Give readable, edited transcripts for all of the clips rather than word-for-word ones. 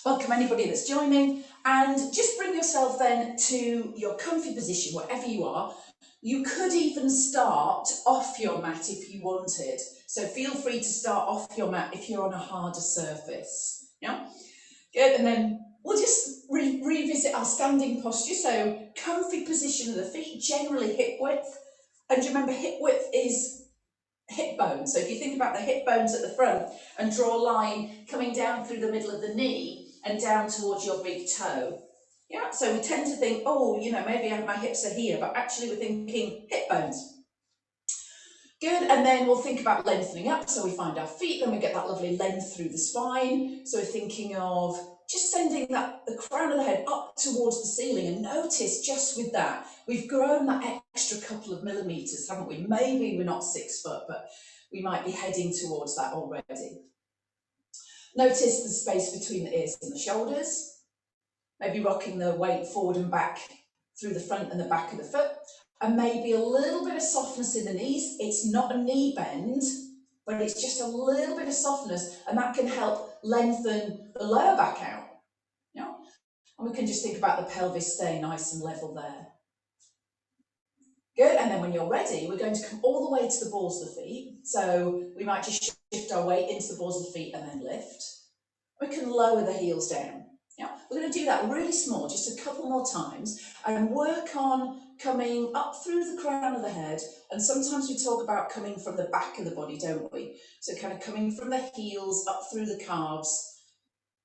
Welcome anybody that's joining, and just bring yourself then to your comfy position, wherever you are. You could even start off your mat if you wanted. So feel free to start off your mat if you're on a harder surface. Yeah, good. And then we'll just revisit our standing posture. So comfy position of the feet, generally hip width. And remember, hip width is hip bone. So if you think about the hip bones at the front and draw a line coming down through the middle of the knee and down towards your big toe. Yeah, so we tend to think, oh, you know, maybe my hips are here, but actually we're thinking hip bones. Good, and then we'll think about lengthening up. So we find our feet, then we get that lovely length through the spine. So we're thinking of just sending the crown of the head up towards the ceiling, and notice just with that, we've grown that extra couple of millimeters, haven't we? Maybe we're not 6 foot, but we might be heading towards that already. Notice the space between the ears and the shoulders, maybe rocking the weight forward and back through the front and the back of the foot, and maybe a little bit of softness in the knees. It's not a knee bend, but it's just a little bit of softness, and that can help lengthen the lower back out. Yeah? And we can just think about the pelvis staying nice and level there. Good, and then when you're ready, we're going to come all the way to the balls of the feet. So we might just shift our weight into the balls of the feet and then lift. We can lower the heels down. Yeah, we're going to do that really small, just a couple more times, and work on coming up through the crown of the head. And sometimes we talk about coming from the back of the body, don't we? So kind of coming from the heels, up through the calves,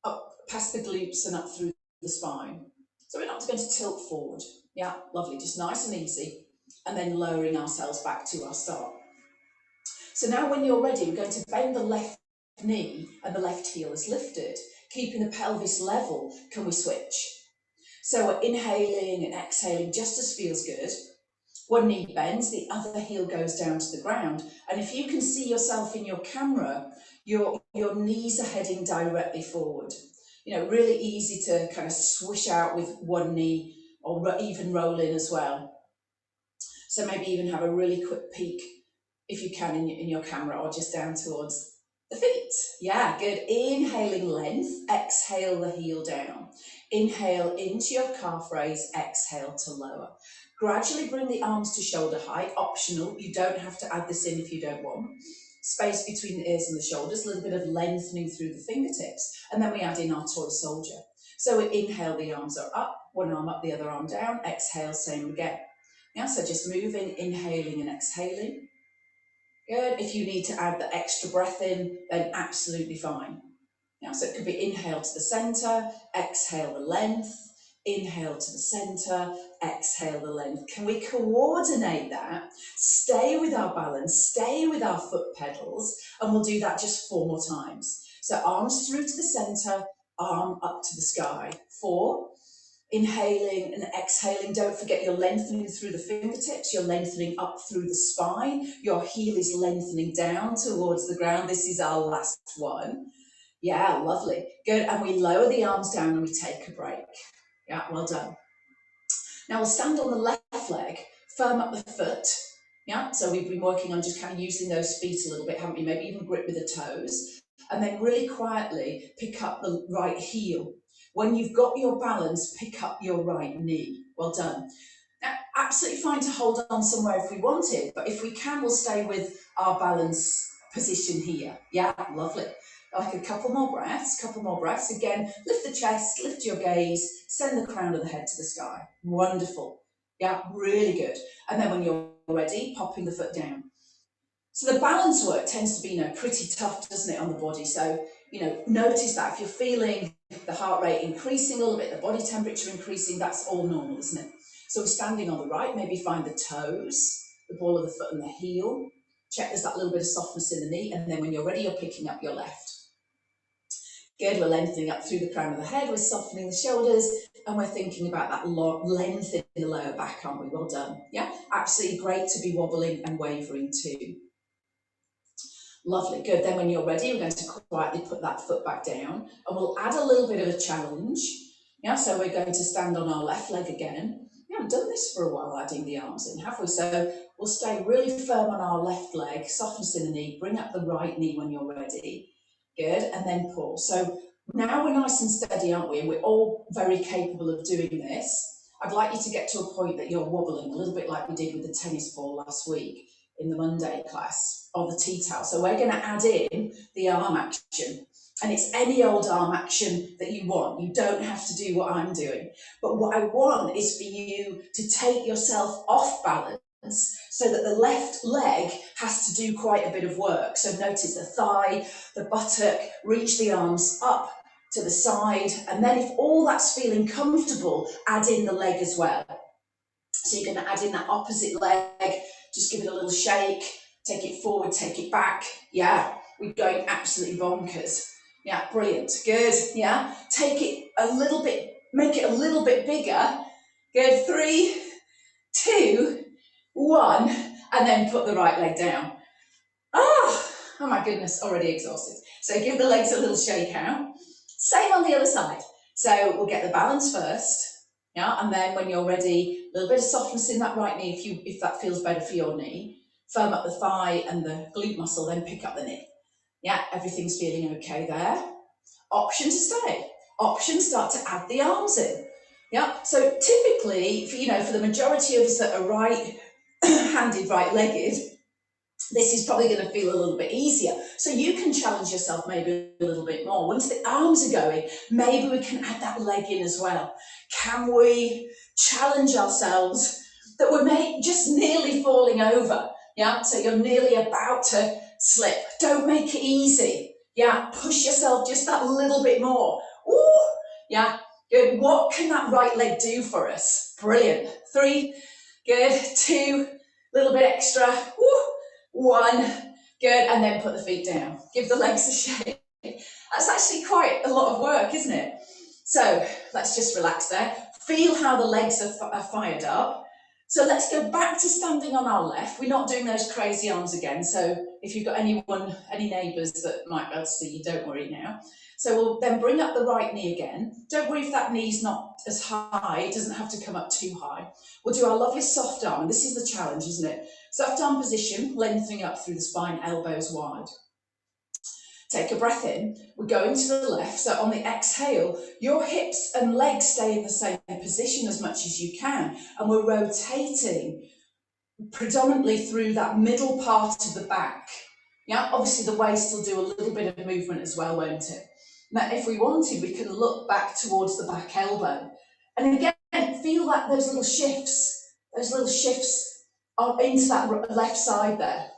up past the glutes and up through the spine. So we're not going to tilt forward. Yeah, lovely, just nice and easy. And then lowering ourselves back to our start. So now when you're ready, we're going to bend the left knee and the left heel is lifted, keeping the pelvis level. Can we switch? So we're inhaling and exhaling just as feels good. One knee bends, the other heel goes down to the ground. And if you can see yourself in your camera, your knees are heading directly forward. You know, really easy to kind of swish out with one knee or even roll in as well. So maybe even have a really quick peek if you can in your camera, or just down towards the feet. Yeah, good. Inhaling length, exhale the heel down. Inhale into your calf raise, exhale to lower. Gradually bring the arms to shoulder height, optional. You don't have to add this in if you don't want. Space between the ears and the shoulders, a little bit of lengthening through the fingertips, and then we add in our toy soldier. So we inhale, the arms are up, one arm up, the other arm down, exhale, same again. Yeah, so just moving, inhaling and exhaling. Good. If you need to add the extra breath in, then absolutely fine. Yeah, so it could be inhale to the center, exhale the length, inhale to the center, exhale the length. Can we coordinate that? Stay with our balance, stay with our foot pedals, and we'll do that just 4 more times. So arms through to the center, arm up to the sky. 4. Inhaling and exhaling, don't forget you're lengthening through the fingertips, you're lengthening up through the spine, your heel is lengthening down towards the ground. This is our last one. Yeah, lovely. Good. And we lower the arms down and we take a break. Yeah, well done. Now we'll stand on the left leg, firm up the foot. Yeah, so we've been working on just kind of using those feet a little bit, haven't we? Maybe even grip with the toes. And then really quietly pick up the right heel. When you've got your balance, pick up your right knee. Well done. Now, absolutely fine to hold on somewhere if we wanted, but if we can, we'll stay with our balance position here. Yeah, lovely. Like a couple more breaths. Again, lift the chest, lift your gaze, send the crown of the head to the sky. Wonderful. Yeah, really good. And then when you're ready, popping the foot down. So the balance work tends to be, pretty tough, doesn't it, on the body? So, notice that if you're feeling the heart rate increasing a little bit, the body temperature increasing, that's all normal, isn't it? So we're standing on the right, maybe find the toes, the ball of the foot and the heel. Check there's that little bit of softness in the knee, and then when you're ready, you're picking up your left. Good, we're lengthening up through the crown of the head, we're softening the shoulders, and we're thinking about that length in the lower back, aren't we? Well done. Yeah, absolutely great to be wobbling and wavering too. Lovely, good. Then when you're ready, we're going to quietly put that foot back down, and we'll add a little bit of a challenge. Yeah, so we're going to stand on our left leg again. We haven't done this for a while, adding the arms in, have we? So we'll stay really firm on our left leg, softness in the knee, bring up the right knee when you're ready. Good, and then pause. So Now we're nice and steady, aren't we? And we're all very capable of doing this. I'd like you to get to a point that you're wobbling a little bit like we did with the tennis ball last week in the Monday class, or the tea towel. So we're going to add in the arm action. And it's any old arm action that you want. You don't have to do what I'm doing. But what I want is for you to take yourself off balance so that the left leg has to do quite a bit of work. So notice the thigh, the buttock, reach the arms up to the side, and then if all that's feeling comfortable, add in the leg as well. So you're going to add in that opposite leg, just give it a little shake, take it forward, take it back. Yeah, we're going absolutely bonkers. Yeah, brilliant, good, yeah. Take it a little bit, make it a little bit bigger. Good, 3, 2, 1, and then put the right leg down. Oh my goodness, already exhausted. So give the legs a little shake out. Same on the other side. So we'll get the balance first, yeah, and then when you're ready, a little bit of softness in that right knee if that feels better for your knee. Firm up the thigh and the glute muscle, then pick up the knee. Yeah, everything's feeling okay there. Option to stay. Option, start to add the arms in. Yeah, so typically, for the majority of us that are right-handed, right-legged, this is probably going to feel a little bit easier. So you can challenge yourself maybe a little bit more. Once the arms are going, maybe we can add that leg in as well. Can we challenge ourselves that we're just nearly falling over? Yeah, so you're nearly about to slip. Don't make it easy. Yeah, push yourself just that little bit more. Ooh, yeah, good. What can that right leg do for us? Brilliant. 3, good. 2, a little bit extra. Ooh. 1, good, and then put the feet down. Give the legs a shake. That's actually quite a lot of work, isn't it? So let's just relax there. Feel how the legs are fired up. So let's go back to standing on our left. We're not doing those crazy arms again. So if you've got any neighbours that might be able to see you, don't worry now. So we'll then bring up the right knee again. Don't worry if that knee's not as high. It doesn't have to come up too high. We'll do our lovely soft arm. This is the challenge, isn't it? Soft arm position, lengthening up through the spine, elbows wide. Take a breath in. We're going to the left. So on the exhale, your hips and legs stay in the same position as much as you can. And we're rotating predominantly through that middle part of the back. Yeah, obviously the waist will do a little bit of movement as well, won't it? Now, if we wanted, we can look back towards the back elbow. And again, feel that those little shifts into that left side there.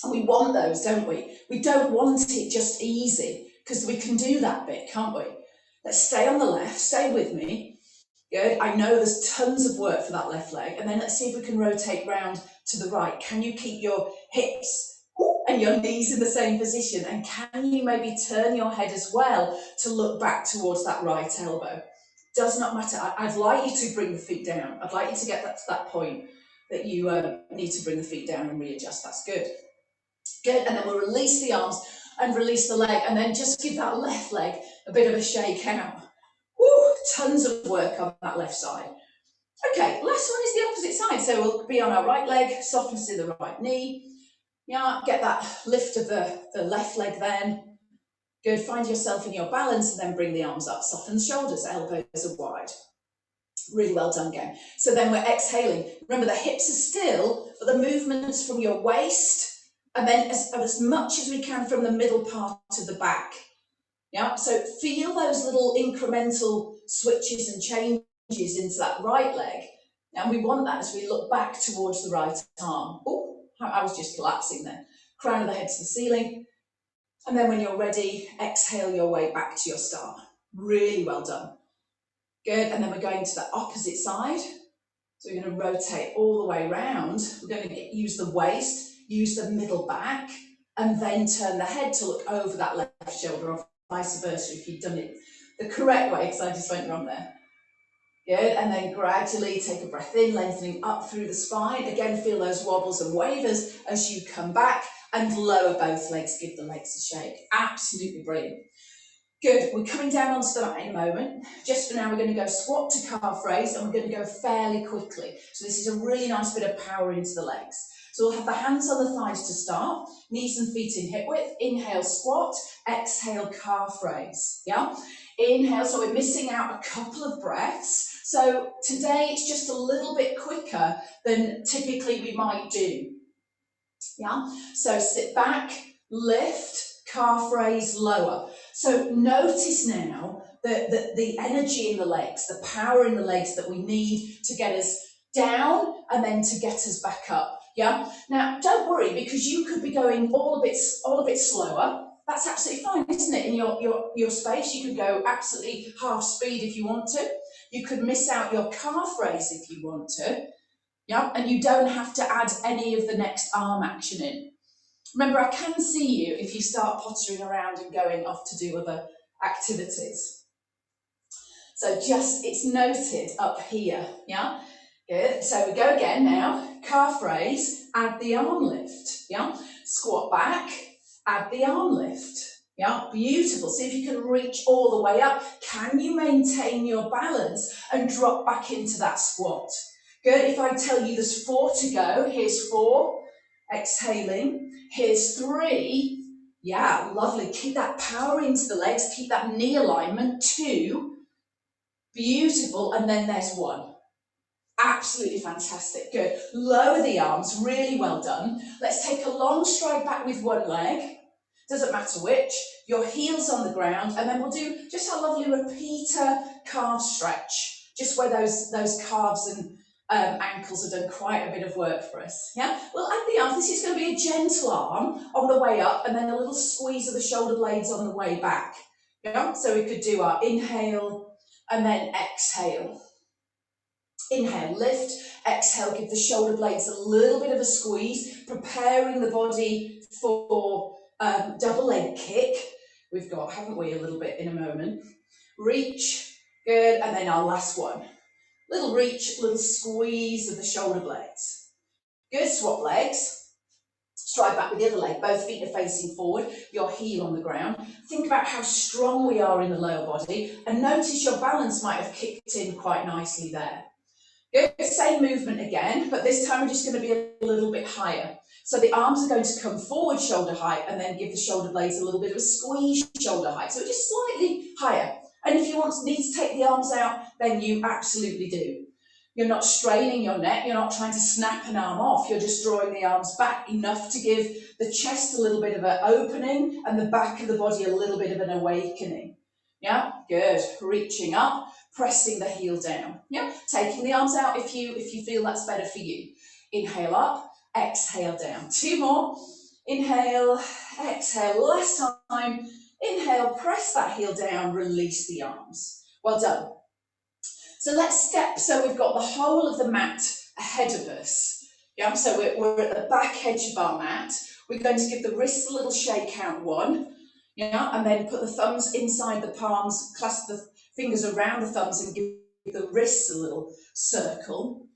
And we want those, don't we? We don't want it just easy, because we can do that bit, can't we? Let's stay on the left, stay with me. Good, I know there's tons of work for that left leg. And then let's see if we can rotate round to the right. Can you keep your hips and your knees in the same position? And can you maybe turn your head as well to look back towards that right elbow? Does not matter. I'd like you to bring the feet down. I'd like you to get that to that point that you need to bring the feet down and readjust. That's good. Good, and then we'll release the arms and release the leg, and then just give that left leg a bit of a shake out. Woo, tons of work on that left side. Okay, last one is the opposite side. So we'll be on our right leg, softness in the right knee. Yeah, get that lift of the left leg then. Good, find yourself in your balance and then bring the arms up. Soften the shoulders, elbows are wide. Really well done again. So then we're exhaling. Remember, the hips are still, but the movement's from your waist, and then as much as we can from the middle part of the back. Yeah, so feel those little incremental switches and changes into that right leg. And we want that as we look back towards the right arm. Oh, I was just collapsing there. Crown of the head to the ceiling. And then when you're ready, exhale your way back to your start. Really well done. Good, and then we're going to the opposite side. So we're going to rotate all the way around. We're going to use the waist, use the middle back, and then turn the head to look over that left shoulder, or vice versa if you've done it the correct way, because I just went wrong there. Good, and then gradually take a breath in, lengthening up through the spine. Again, feel those wobbles and wavers as you come back, and lower both legs, give the legs a shake. Absolutely brilliant. Good, we're coming down onto the mat in a moment. Just for now, we're going to go squat to calf raise, and we're going to go fairly quickly. So this is a really nice bit of power into the legs. So we'll have the hands on the thighs to start, knees and feet in hip width. Inhale, squat. Exhale, calf raise. Yeah? Inhale, so we're missing out a couple of breaths. So today it's just a little bit quicker than typically we might do. Yeah? So sit back, lift, calf raise, lower. So notice now the energy in the legs, the power in the legs that we need to get us down and then to get us back up. Yeah. Now don't worry, because you could be going all a bit slower. That's absolutely fine, isn't it? In your space, you could go absolutely half speed if you want to. You could miss out your calf raise if you want to. Yeah, and you don't have to add any of the next arm action in. Remember, I can see you if you start pottering around and going off to do other activities. So just, it's noted up here, yeah? Good, so we go again now. Calf raise, add the arm lift, yeah? Squat back, add the arm lift, yeah? Beautiful, see if you can reach all the way up. Can you maintain your balance and drop back into that squat? Good, if I tell you there's 4 to go, here's 4, exhaling, here's 3, yeah, lovely, keep that power into the legs, keep that knee alignment, 2, beautiful, and then there's 1. Absolutely fantastic, good. Lower the arms, really well done. Let's take a long stride back with one leg, doesn't matter which, your heels on the ground, and then we'll do just a lovely repeater calf stretch, just where those calves and ankles have done quite a bit of work for us. Yeah, we'll add the arms. This is going to be a gentle arm on the way up, and then a little squeeze of the shoulder blades on the way back. Yeah, so we could do our inhale and then exhale. Inhale, lift, exhale, give the shoulder blades a little bit of a squeeze, preparing the body for double leg kick. We've got, haven't we, a little bit in a moment. Reach, good, and then our last one. Little reach, little squeeze of the shoulder blades. Good, swap legs. Stride back with the other leg, both feet are facing forward, your heel on the ground. Think about how strong we are in the lower body, and notice your balance might have kicked in quite nicely there. Good, same movement again, but this time we're just going to be a little bit higher. So the arms are going to come forward shoulder height and then give the shoulder blades a little bit of a squeeze shoulder height. So just slightly higher. And if you need to take the arms out, then you absolutely do. You're not straining your neck, you're not trying to snap an arm off, you're just drawing the arms back enough to give the chest a little bit of an opening and the back of the body a little bit of an awakening. Yeah, good. Reaching up, pressing the heel down. Yeah, taking the arms out if you feel that's better for you. Inhale up, exhale down. 2 more. Inhale, exhale. Last time. Inhale, press that heel down, release the arms. Well done. So let's step, so we've got the whole of the mat ahead of us. Yeah, so we're at the back edge of our mat. We're going to give the wrists a little shake out, 1. Yeah, and then put the thumbs inside the palms, clasp the fingers around the thumbs and give the wrists a little circle.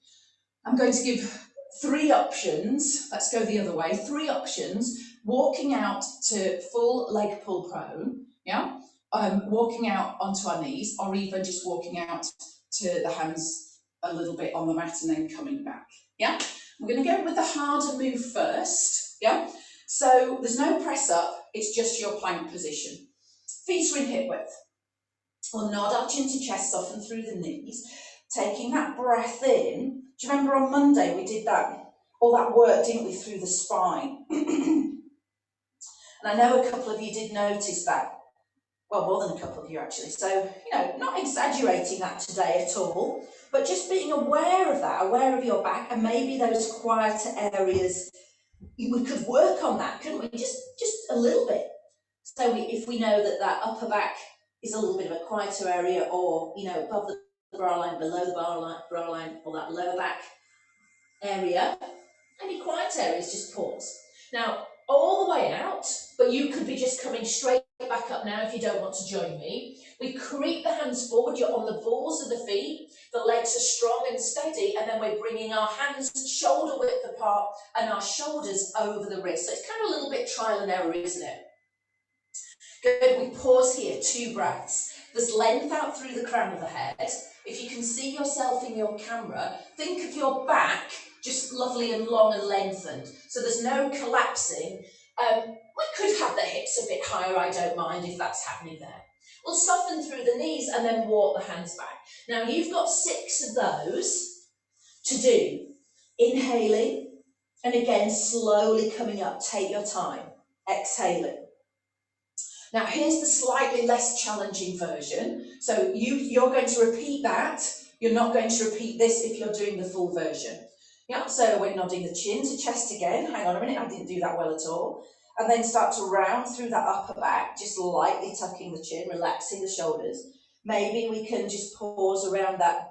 I'm going to give 3 options. Let's go the other way. 3 options. Walking out to full leg pull prone. Yeah, walking out onto our knees, or even just walking out to the hands a little bit on the mat and then coming back. Yeah, I'm going to go with the harder move first. Yeah. So there's no press up, it's just your plank position. Feet are in hip width. We'll nod our chin to chest, soften through the knees. Taking that breath in. Do you remember on Monday we did all that work, didn't we, through the spine? And I know a couple of you did notice that. Well, more than a couple of you actually. So, not exaggerating that today at all, but just being aware of that, aware of your back and maybe those quieter areas. We could work on that, couldn't we? Just a little bit. So if we know that upper back is a little bit of a quieter area, or above the bra line, below the bra line, or that lower back area, any quiet areas, just pause. Now, all the way out, but you could be just coming straight back up now if you don't want to join me. We creep the hands forward, you're on the balls of the feet, the legs are strong and steady, and then we're bringing our hands shoulder width apart and our shoulders over the wrist. So it's kind of a little bit trial and error, isn't it? Good, we pause here, 2 breaths. There's length out through the crown of the head. If you can see yourself in your camera, think of your back just lovely and long and lengthened. So there's no collapsing. We could have the hips a bit higher, I don't mind if that's happening there. We'll soften through the knees and then walk the hands back. Now you've got 6 of those to do. Inhaling, and again, slowly coming up, take your time. Exhaling. Now here's the slightly less challenging version. So you're going to repeat that. You're not going to repeat this if you're doing the full version. Yeah, so we're nodding the chin to chest again. Hang on a minute, I didn't do that well at all. And then start to round through that upper back, just lightly tucking the chin, relaxing the shoulders. Maybe we can just pause around that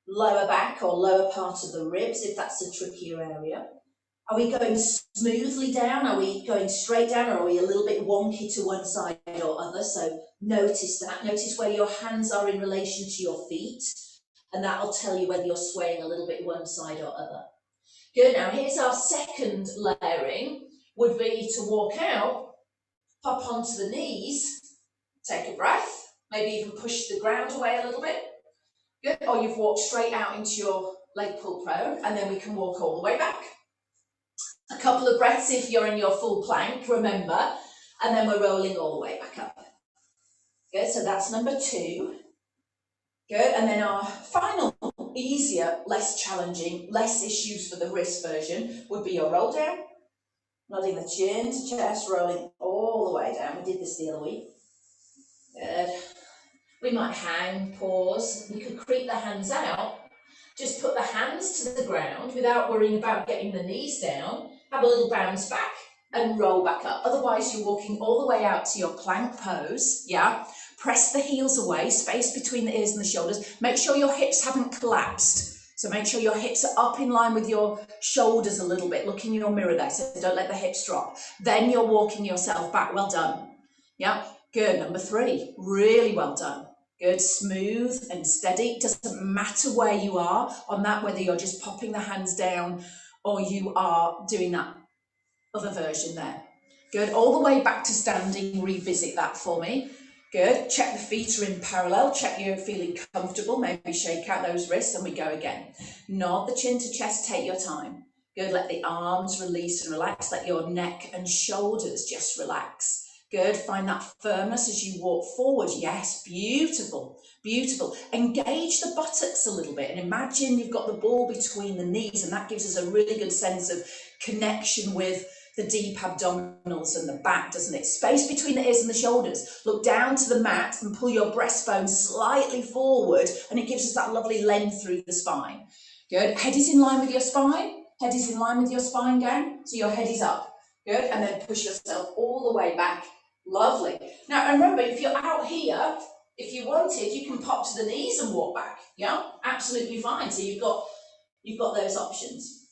lower back or lower part of the ribs if that's a trickier area. Are we going smoothly down? Are we going straight down, or are we a little bit wonky to one side or other? So notice that. Notice where your hands are in relation to your feet, and that'll tell you whether you're swaying a little bit one side or other. Good. Now here's our second layering, would be to walk out, pop onto the knees, take a breath, maybe even push the ground away a little bit. Good. Or you've walked straight out into your leg pull prone, and then we can walk all the way back. A couple of breaths if you're in your full plank, remember, and then we're rolling all the way back up. Good, so that's number 2. Good, and then our final, easier, less challenging, less issues for the wrist version would be your roll down, nodding the chin to chest, rolling all the way down. We did this the other week. Good. We might hang, pause, we could creep the hands out. Just put the hands to the ground without worrying about getting the knees down. Have a little bounce back and roll back up. Otherwise, you're walking all the way out to your plank pose, yeah? Press the heels away, space between the ears and the shoulders. Make sure your hips haven't collapsed. So make sure your hips are up in line with your shoulders a little bit. Look in your mirror there, so don't let the hips drop. Then you're walking yourself back. Well done. Yeah, good. Number 3, really well done. Good, smooth and steady. Doesn't matter where you are on that, whether you're just popping the hands down or you are doing that other version there. Good, all the way back to standing, revisit that for me. Good, check the feet are in parallel, check you're feeling comfortable, maybe shake out those wrists and we go again. Nod the chin to chest, take your time. Good, let the arms release and relax, let your neck and shoulders just relax. Good, find that firmness as you walk forward. Yes, beautiful, beautiful. Engage the buttocks a little bit and imagine you've got the ball between the knees, and that gives us a really good sense of connection with the deep abdominals and the back, doesn't it? Space between the ears and the shoulders. Look down to the mat and pull your breastbone slightly forward, and it gives us that lovely length through the spine. Good, head is in line with your spine. Head is in line with your spine, gang. So your head is up. Good, and then push yourself all the way back. Lovely. Now, and remember, if you're out here, if you wanted, you can pop to the knees and walk back. Yeah, absolutely fine. So you've got those options.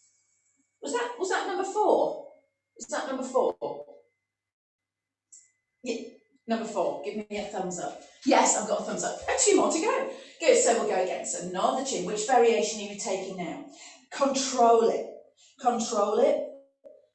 Was that number 4? Is that number 4? Yeah, number 4. Give me a thumbs up. Yes, I've got a thumbs up. And 2 more to go. Good. So we'll go again. So nod the chin. Which variation are you taking now? Control it. Control it.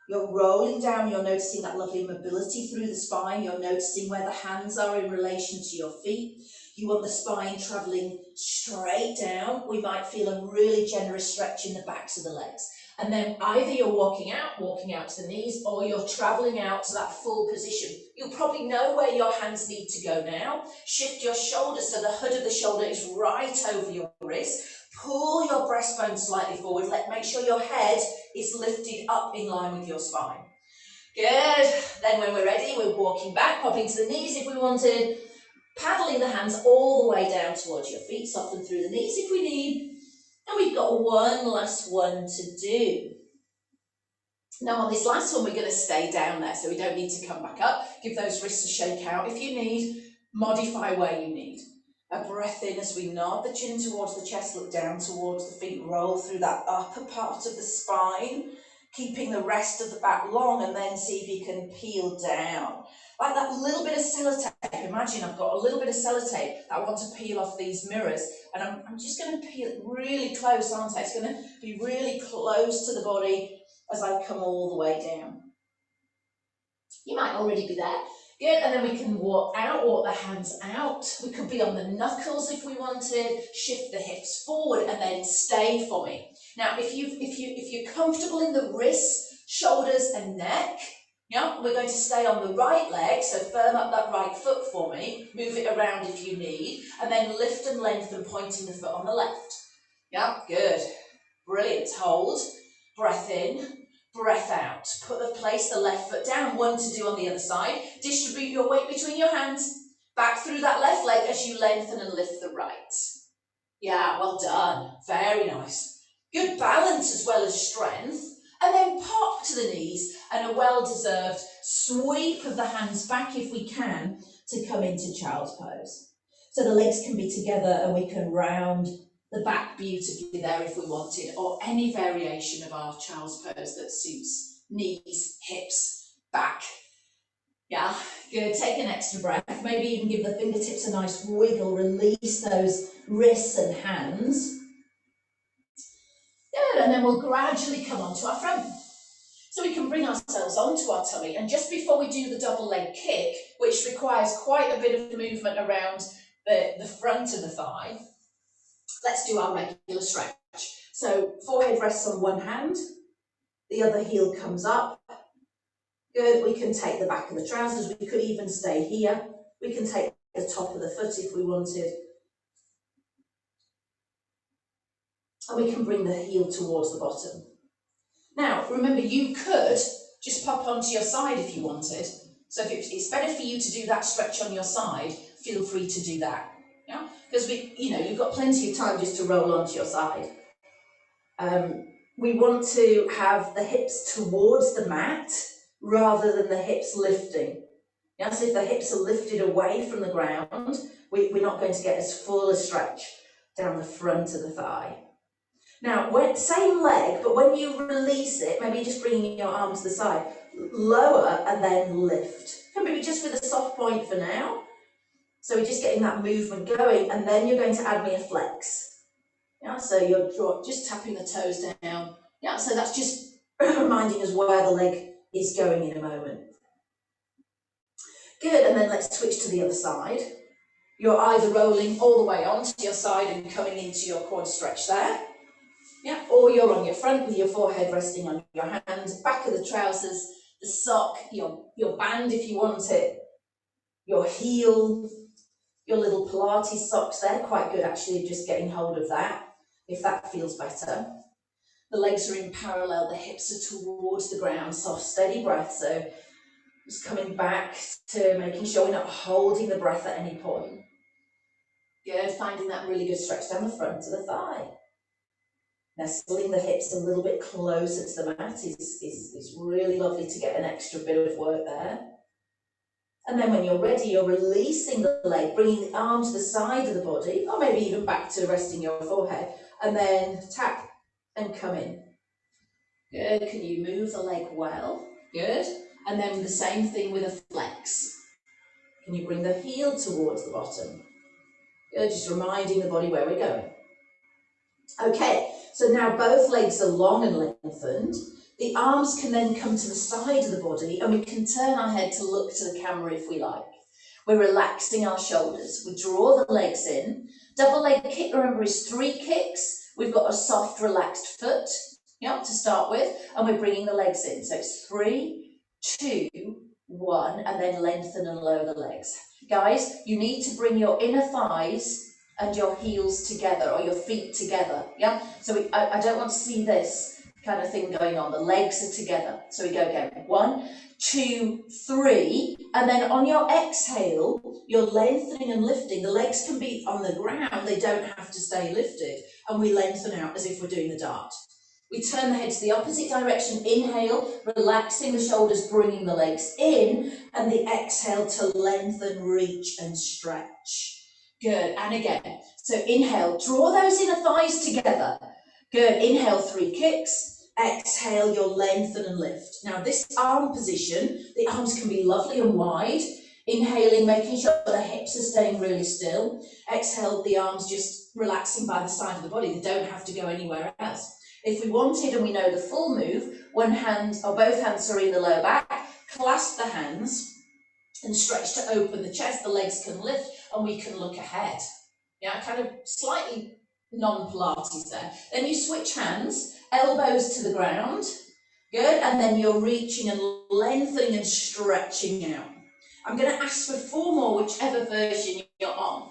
You're rolling down, you're noticing that lovely mobility through the spine, you're noticing where the hands are in relation to your feet. You want the spine travelling straight down. We might feel a really generous stretch in the backs of the legs. And then either you're walking out to the knees, or you're travelling out to that full position. You'll probably know where your hands need to go now. Shift your shoulders so the hood of the shoulder is right over your wrist. Pull your breastbone slightly forward. Make sure your head is lifted up in line with your spine. Good. Then when we're ready, we're walking back, popping to the knees if we wanted. Paddling the hands all the way down towards your feet. Soften through the knees if we need. And we've got one last one to do. Now on this last one, we're going to stay down there, so we don't need to come back up. Give those wrists a shake out. If you need, modify where you need. A breath in as we nod the chin towards the chest, look down towards the feet, roll through that upper part of the spine, keeping the rest of the back long, and then see if you can peel down. Like that little bit of sellotape. Imagine I've got a little bit of sellotape that I want to peel off these mirrors, and I'm just going to peel it really close, aren't I? It's going to be really close to the body as I come all the way down. You might already be there. Good, and then we can walk the hands out. We could be on the knuckles if we wanted. Shift the hips forward and then stay for me. Now, if you're comfortable in the wrists, shoulders and neck, yeah, we're going to stay on the right leg, so firm up that right foot for me. Move it around if you need, and then lift and lengthen, pointing the foot on the left. Yeah, good. Brilliant. Hold. Breath in. Breath out. Place the left foot down. One to do on the other side. Distribute your weight between your hands. Back through that left leg as you lengthen and lift the right. Yeah, well done. Very nice. Good balance as well as strength. And then pop to the knees and a well-deserved sweep of the hands back if we can to come into child's pose. So the legs can be together and we can round the back beautifully there if we wanted, or any variation of our child's pose that suits knees, hips, back. Yeah, good. Take an extra breath. Maybe even give the fingertips a nice wiggle. Release those wrists and hands. Good, and then we'll gradually come onto our front. So we can bring ourselves onto our tummy, and just before we do the double leg kick, which requires quite a bit of movement around the front of the thigh, let's do our regular stretch. So forehead rests on one hand, the other heel comes up. Good, we can take the back of the trousers, we could even stay here. We can take the top of the foot if we wanted. And we can bring the heel towards the bottom. Now, remember, you could just pop onto your side if you wanted. So if it's better for you to do that stretch on your side, feel free to do that. Yeah, because you've got plenty of time just to roll onto your side. We want to have the hips towards the mat rather than the hips lifting. Yeah, so if the hips are lifted away from the ground, we're not going to get as full a stretch down the front of the thigh. Now, same leg, but when you release it, maybe just bringing your arm to the side, lower and then lift. Maybe just with a soft point for now. So we're just getting that movement going, and then you're going to add me a flex. Yeah, so you're just tapping the toes down. Yeah, so that's just reminding us where the leg is going in a moment. Good, and then let's switch to the other side. You're either rolling all the way onto your side and coming into your quad stretch there. Yeah, or you're on your front with your forehead resting on your hands, back of the trousers, the sock, your band if you want it, your heel, your little Pilates socks there, quite good actually, just getting hold of that, if that feels better. The legs are in parallel, the hips are towards the ground, soft, steady breath, so just coming back to making sure we're not holding the breath at any point. Good, finding that really good stretch down the front of the thigh. Nestling the hips a little bit closer to the mat is really lovely to get an extra bit of work there. And then when you're ready, you're releasing the leg, bringing the arm to the side of the body, or maybe even back to resting your forehead, and then tap and come in. Good, can you move the leg well? Good. And then the same thing with a flex. Can you bring the heel towards the bottom? Good, just reminding the body where we're going. Okay, so now both legs are long and lengthened. The arms can then come to the side of the body, and we can turn our head to look to the camera if we like. We're relaxing our shoulders. We draw the legs in. Double leg kick, remember, is 3 kicks. We've got a soft, relaxed foot, yeah, to start with, and we're bringing the legs in. So it's 3, 2, 1, and then lengthen and lower the legs. Guys, you need to bring your inner thighs and your heels together, or your feet together, yeah? So I don't want to see this kind of thing going on. The legs are together. So we go again. 1, 2, 3, and then on your exhale, you're lengthening and lifting. The legs can be on the ground. They don't have to stay lifted. And we lengthen out as if we're doing the dart. We turn the head to the opposite direction. Inhale, relaxing the shoulders, bringing the legs in, and the exhale to lengthen, reach, and stretch. Good, and again. So inhale, draw those inner thighs together. Good, inhale, 3 kicks. Exhale, you'll lengthen and lift. Now this arm position, the arms can be lovely and wide. Inhaling, making sure the hips are staying really still. Exhale, the arms just relaxing by the side of the body. They don't have to go anywhere else. If we wanted, and we know the full move, one hand or both hands are in the lower back, clasp the hands, and stretch to open the chest, the legs can lift, and we can look ahead. Yeah, kind of slightly non-Pilates there. Then you switch hands, elbows to the ground. Good, and then you're reaching and lengthening and stretching out. I'm going to ask for 4 more, whichever version you're on.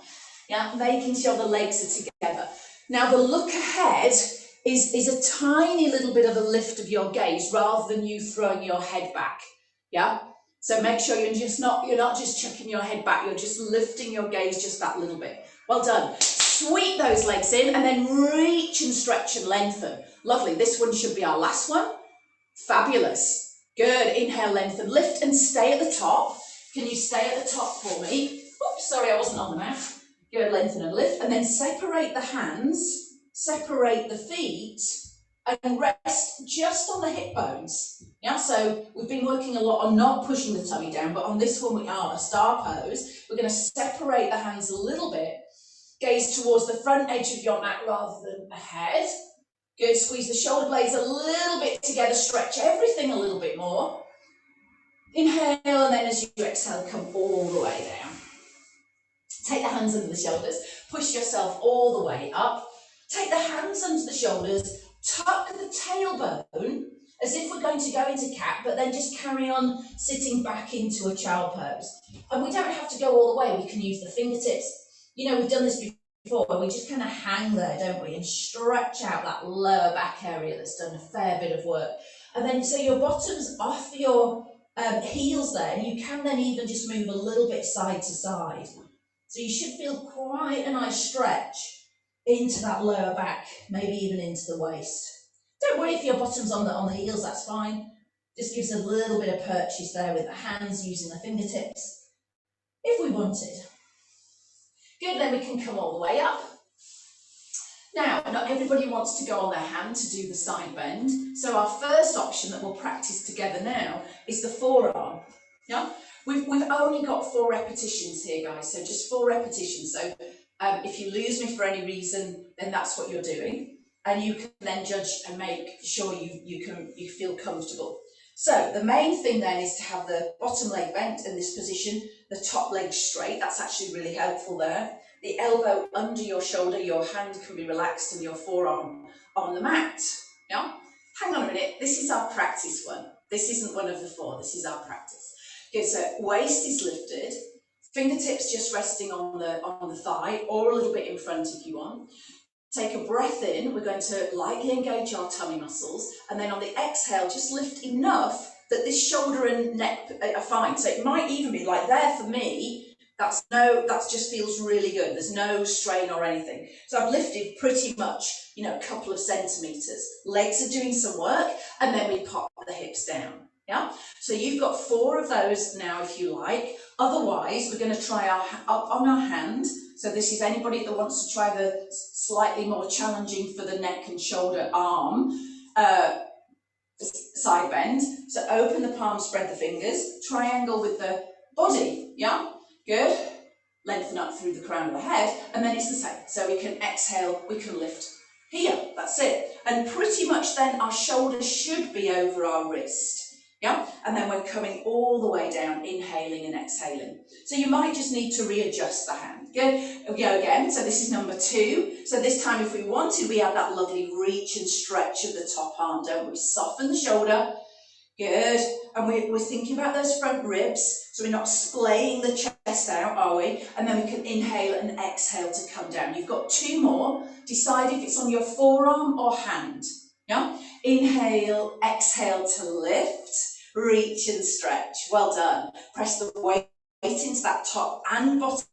Yeah, making sure the legs are together. Now the look ahead is a tiny little bit of a lift of your gaze rather than you throwing your head back. Yeah, so make sure you're not just chucking your head back, you're just lifting your gaze just that little bit. Well done. Sweep those legs in and then reach and stretch and lengthen. Lovely. This one should be our last one. Fabulous. Good. Inhale, lengthen, lift and stay at the top. Can you stay at the top for me? Oops, sorry, I wasn't on the mat. Good, lengthen and lift. And then separate the hands, separate the feet, and rest just on the hip bones. Yeah, so we've been working a lot on not pushing the tummy down, but on this one we are, a star pose. We're going to separate the hands a little bit, gaze towards the front edge of your mat rather than ahead. Good, squeeze the shoulder blades a little bit together, stretch everything a little bit more. Inhale, and then as you exhale, come all the way down. Take the hands under the shoulders, push yourself all the way up. Take the hands under the shoulders, tuck the tailbone as if we're going to go into cat, but then just carry on sitting back into a child pose. And we don't have to go all the way, we can use the fingertips. You know, we've done this before, where we just kind of hang there, don't we, and stretch out that lower back area that's done a fair bit of work. And then, so your bottom's off your heels there, and you can then even just move a little bit side to side. So you should feel quite a nice stretch into that lower back, maybe even into the waist. Don't worry if your bottom's on the heels, that's fine. Just gives a little bit of purchase there with the hands using the fingertips, if we wanted. Good, then we can come all the way up. Now, not everybody wants to go on their hand to do the side bend. So our first option that we'll practice together now is the forearm. Yeah? We've only got 4 repetitions here, guys, so just 4 repetitions. So if you lose me for any reason, then that's what you're doing. And you can then judge and make sure you feel comfortable. So the main thing then is to have the bottom leg bent in this position, the top leg straight. That's actually really helpful there. The elbow under your shoulder, your hand can be relaxed and your forearm on the mat. Yeah? Hang on a minute, this is our practice one. This isn't one of the 4, this is our practice. Okay, so waist is lifted, fingertips just resting on the thigh or a little bit in front if you want. Take a breath in, we're going to lightly engage our tummy muscles, and then on the exhale, just lift enough that this shoulder and neck are fine. So it might even be like there for me, that just feels really good. There's no strain or anything. So I've lifted pretty much, a couple of centimeters. Legs are doing some work, and then we pop the hips down. Yeah. So you've got 4 of those now, if you like. Otherwise, we're going to try up on our hand. So this is anybody that wants to try the slightly more challenging for the neck and shoulder arm side bend. So open the palm, spread the fingers, triangle with the body. Yeah. Good. Lengthen up through the crown of the head, and then it's the same. So we can exhale, we can lift here. That's it. And pretty much then our shoulder should be over our wrist. Yeah, and then we're coming all the way down, inhaling and exhaling. So you might just need to readjust the hand. Good, we go again. So this is number 2. So this time, if we wanted, we have that lovely reach and stretch of the top arm, don't we? Soften the shoulder. Good, and we're thinking about those front ribs, so we're not splaying the chest out, are we? And then we can inhale and exhale to come down. You've got 2 more. Decide if it's on your forearm or hand. Yeah, inhale, exhale to lift, reach and stretch. Well done. Press the weight into that top and bottom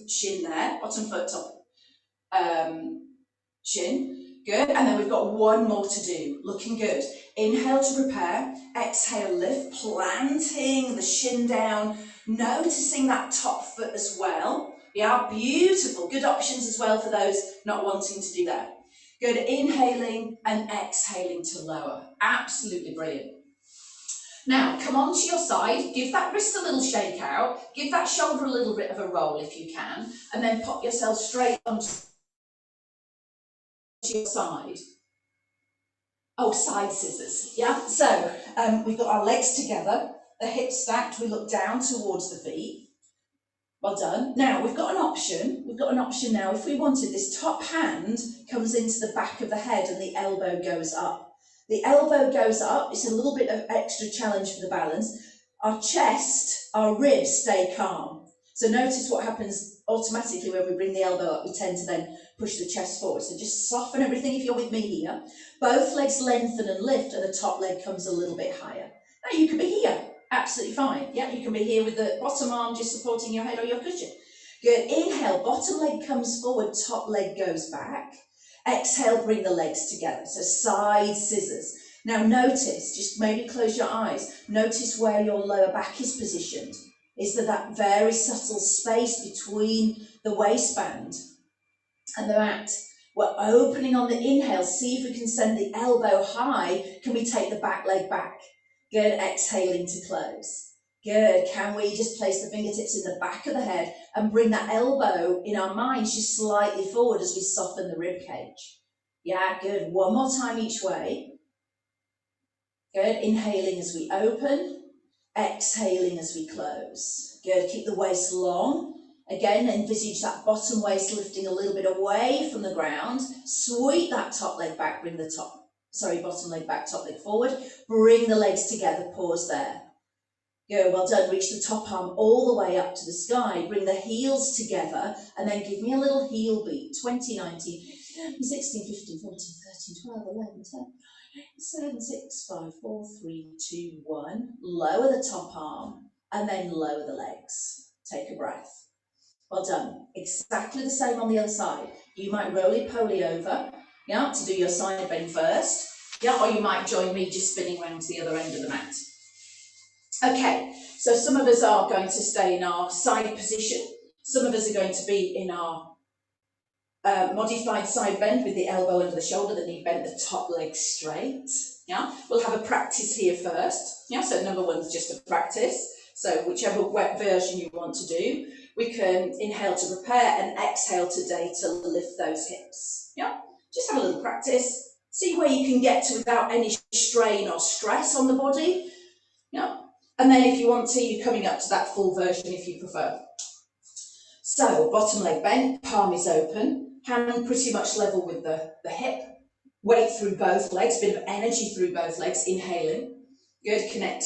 shin there, bottom foot, top shin. Good, and then we've got 1 more to do. Looking good. Inhale to prepare, exhale, lift, planting the shin down, noticing that top foot as well. Yeah, beautiful. Good options as well for those not wanting to do that. Good, inhaling and exhaling to lower. Absolutely brilliant. Now, come onto your side, give that wrist a little shake out, give that shoulder a little bit of a roll if you can, and then pop yourself straight onto your side. Oh, side scissors, yeah? So, we've got our legs together, the hips stacked, we look down towards the feet. Well done. Now we've got an option. We've got an option now. If we wanted, this top hand comes into the back of the head and the elbow goes up. The elbow goes up. It's a little bit of extra challenge for the balance. Our chest, our ribs stay calm. So notice what happens automatically when we bring the elbow up. We tend to then push the chest forward. So just soften everything if you're with me here. Both legs lengthen and lift, and the top leg comes a little bit higher. Now you can be here. Absolutely fine. Yeah, you can be here with the bottom arm just supporting your head or your cushion. Good. Inhale, bottom leg comes forward, top leg goes back. Exhale, bring the legs together. So side scissors. Now notice, just maybe close your eyes. Notice where your lower back is positioned. Is there that very subtle space between the waistband and the mat? We're opening on the inhale. See if we can send the elbow high. Can we take the back leg back? Good, exhaling to close. Good, can we just place the fingertips in the back of the head and bring that elbow in our minds just slightly forward as we soften the rib cage? Yeah, good. One more time each way. Good, inhaling as we open, exhaling as we close. Good, keep the waist long. Again, envisage that bottom waist lifting a little bit away from the ground. Sweep that top leg back, bring the bottom leg back, top leg forward. Bring the legs together, pause there. Good, well done. Reach the top arm all the way up to the sky. Bring the heels together and then give me a little heel beat. 20, 19, 16, 15, 14, 13, 12, 11, 10, 7, 6, 5, 4, 3, 2, 1. Lower the top arm and then lower the legs. Take a breath. Well done. Exactly the same on the other side. You might roly-poly over, yeah, to do your side bend first. Yeah, or you might join me just spinning around to the other end of the mat. Okay, so some of us are going to stay in our side position. Some of us are going to be in our modified side bend with the elbow under the shoulder, the knee bent, the top leg straight. Yeah, we'll have a practice here first. Yeah, so number one's just a practice. So whichever wet version you want to do, we can inhale to prepare and exhale today to lift those hips. Yeah, just have a little practice. See where you can get to without any strain or stress on the body. Yeah, and then if you want to, you're coming up to that full version if you prefer. So bottom leg bent, palm is open, hand pretty much level with the hip. Weight through both legs, bit of energy through both legs, inhaling. Good, connect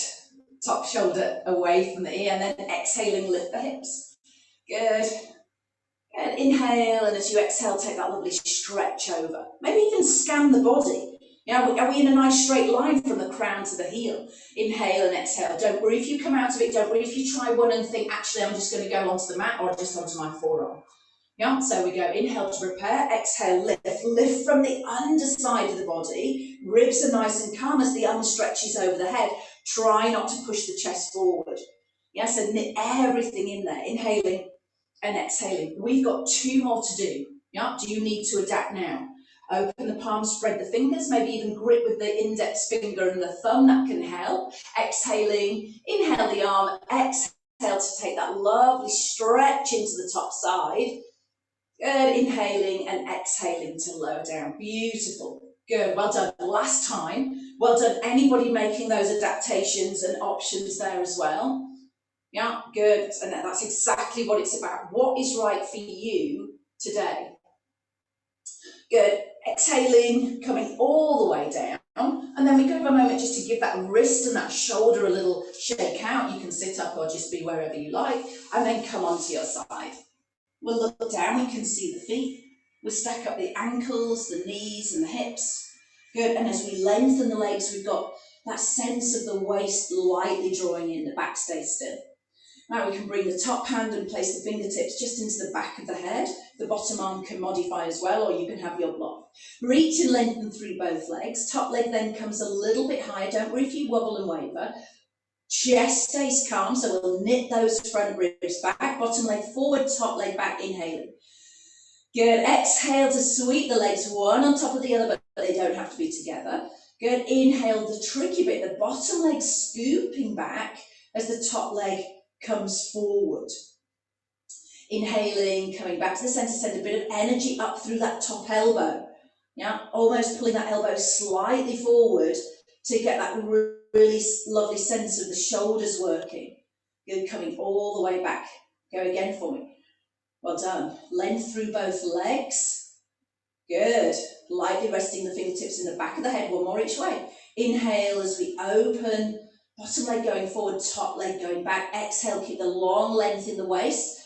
top shoulder away from the ear and then exhaling, lift the hips. Good. Good. Inhale, and as you exhale, take that lovely stretch over. Maybe even scan the body. Yeah, are we in a nice straight line from the crown to the heel? Inhale and exhale. Don't worry if you come out of it. Don't worry if you try one and think, actually, I'm just going to go onto the mat or just onto my forearm. Yeah, so we go inhale to prepare, exhale, lift from the underside of the body. Ribs are nice and calm as the arm stretches over the head. Try not to push the chest forward. Yes, and knit everything in there, inhaling and exhaling. We've got 2 more to do. Yeah, do you need to adapt now? Open the palms, spread the fingers, maybe even grip with the index finger and the thumb, that can help. Exhaling, inhale the arm, exhale to take that lovely stretch into the top side. Good, inhaling and exhaling to lower down. Beautiful. Good, well done. Last time. Well done. Anybody making those adaptations and options there as well? Yeah, good. And that's exactly what it's about. What is right for you today? Good. Exhaling, coming all the way down. And then we go for a moment just to give that wrist and that shoulder a little shake out. You can sit up or just be wherever you like. And then come onto your side. We'll look down, we can see the feet. We'll stack up the ankles, the knees and the hips. Good, and as we lengthen the legs, we've got that sense of the waist lightly drawing in, the back stays still. Now we can bring the top hand and place the fingertips just into the back of the head. The bottom arm can modify as well, or you can have your block. Reach and lengthen through both legs. Top leg then comes a little bit higher. Don't worry if you wobble and waver. Chest stays calm, so we'll knit those front ribs back, bottom leg forward, top leg back, inhaling. Good, exhale to sweep the legs one on top of the other, but they don't have to be together. Good, inhale, the tricky bit, the bottom leg scooping back as the top leg comes forward. Inhaling, coming back to the center, send a bit of energy up through that top elbow. Yeah, almost pulling that elbow slightly forward to get that really lovely sense of the shoulders working. Good, coming all the way back. Go again for me. Well done. Length through both legs. Good. Lightly resting the fingertips in the back of the head, one more each way. Inhale as we open, bottom leg going forward, top leg going back. Exhale, keep the long length in the waist.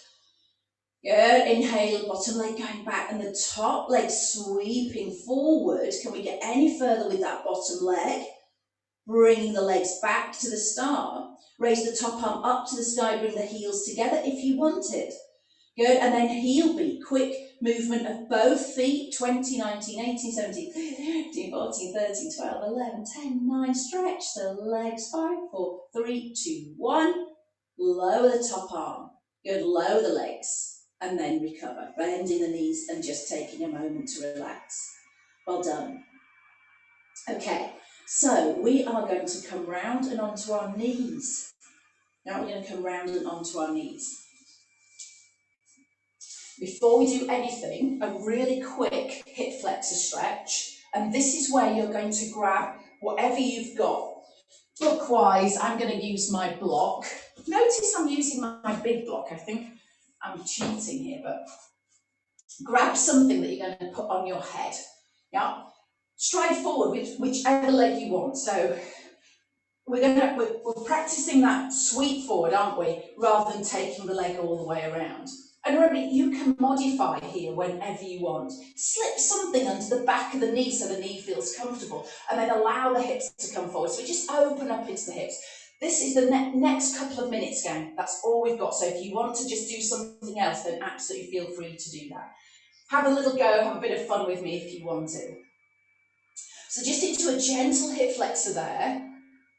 Good. Inhale, bottom leg going back and the top leg sweeping forward. Can we get any further with that bottom leg? Bringing the legs back to the start. Raise the top arm up to the sky, bring the heels together if you want it. Good, and then heel beat, quick movement of both feet, 20, 19, 18, 17, 13, 14, 13, 12, 11, 10, 9, stretch the legs, 5, 4, 3, 2, 1, lower the top arm. Good, lower the legs, and then recover, bending the knees and just taking a moment to relax. Well done. Okay. So we are going to come round and onto our knees. Now we're going to come round and onto our knees. Before we do anything, a really quick hip flexor stretch. And this is where you're going to grab whatever you've got. Book-wise, I'm going to use my block. Notice I'm using my big block. I think I'm cheating here, but grab something that you're going to put on your head. Yeah. Stride forward with whichever leg you want. So we're practicing that sweep forward, aren't we? Rather than taking the leg all the way around. And remember, you can modify here whenever you want. Slip something under the back of the knee so the knee feels comfortable, and then allow the hips to come forward. So we just open up into the hips. This is the next couple of minutes, gang. That's all we've got. So if you want to just do something else, then absolutely feel free to do that. Have a little go, have a bit of fun with me if you want to. So just into a gentle hip flexor there,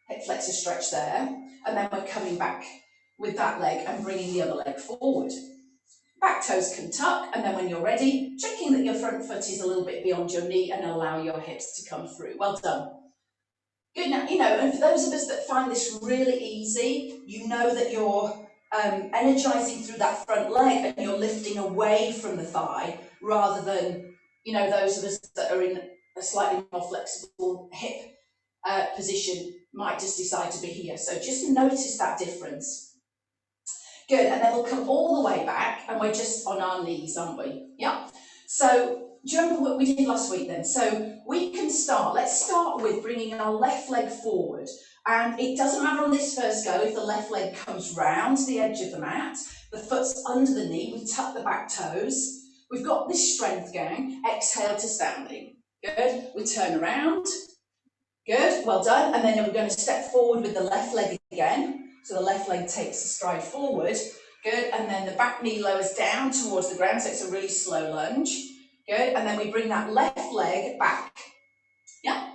hip flexor stretch there, and then we're coming back with that leg and bringing the other leg forward. Back toes can tuck, and then when you're ready, checking that your front foot is a little bit beyond your knee and allow your hips to come through. Well done. Good. Now, and for those of us that find this really easy, you know that you're energizing through that front leg and you're lifting away from the thigh rather than, those of us that are in a slightly more flexible hip position might just decide to be here. So just notice that difference. Good, and then we'll come all the way back and we're just on our knees, aren't we? Yeah. So do you remember what we did last week then? So we can let's start with bringing our left leg forward. And it doesn't matter on this first go if the left leg comes round to the edge of the mat, the foot's under the knee, we tuck the back toes. We've got this strength going. Exhale to standing. Good, we turn around. Good, well done. And then we're going to step forward with the left leg again. So the left leg takes a stride forward. Good, and then the back knee lowers down towards the ground, so it's a really slow lunge. Good, and then we bring that left leg back. Yeah,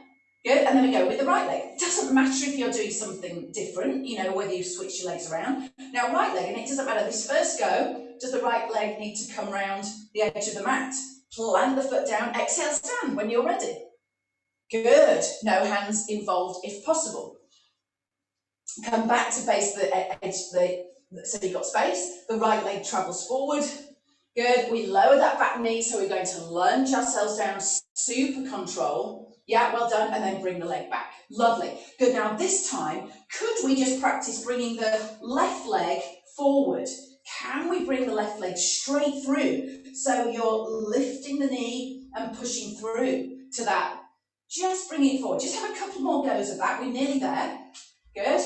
good, and then we go with the right leg. It doesn't matter if you're doing something different, whether you switch your legs around. Now right leg, and it doesn't matter, this first go, does the right leg need to come round the edge of the mat? Plant the foot down, exhale, stand when you're ready. Good, no hands involved if possible. Come back to face the edge, so you've got space. The right leg travels forward. Good, we lower that back knee, so we're going to lunge ourselves down, super control. Yeah, well done, and then bring the leg back. Lovely. Good, now this time, could we just practice bringing the left leg forward? Can we bring the left leg straight through? So you're lifting the knee and pushing through to that. Just bring it forward. Just have a couple more goes of that. We're nearly there. Good.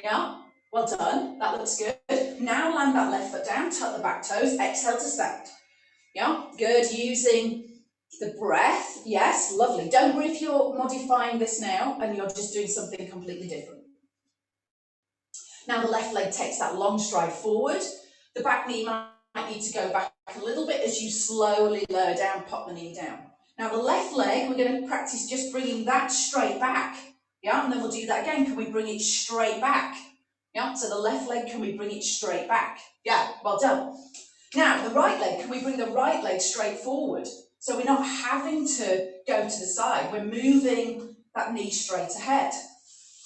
Yeah. Well done. That looks good. Now land that left foot down. Tuck the back toes. Exhale to stand. Yeah. Good. Using the breath. Yes. Lovely. Don't worry if you're modifying this now and you're just doing something completely different. Now the left leg takes that long stride forward. The back knee might need to go back a little bit as you slowly lower down, pop the knee down. Now the left leg, we're going to practice just bringing that straight back. Yeah, and then we'll do that again. Can we bring it straight back? Yeah, so the left leg, can we bring it straight back? Yeah, well done. Now the right leg, can we bring the right leg straight forward? So we're not having to go to the side. We're moving that knee straight ahead.